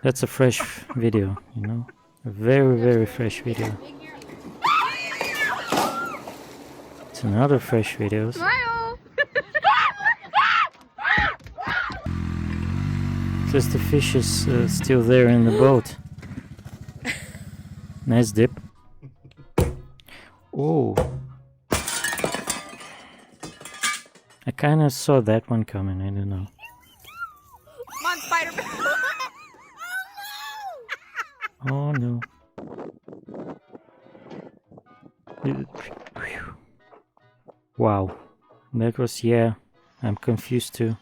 That's a fresh video, you know? A very, very fresh video. It's another fresh video. Smile! Says the fish is still there in the boat. Nice dip. Oh. I kind of saw that one coming, I don't know. Come on, Spider-Man! Oh no. Wow. That was, yeah, I'm confused too.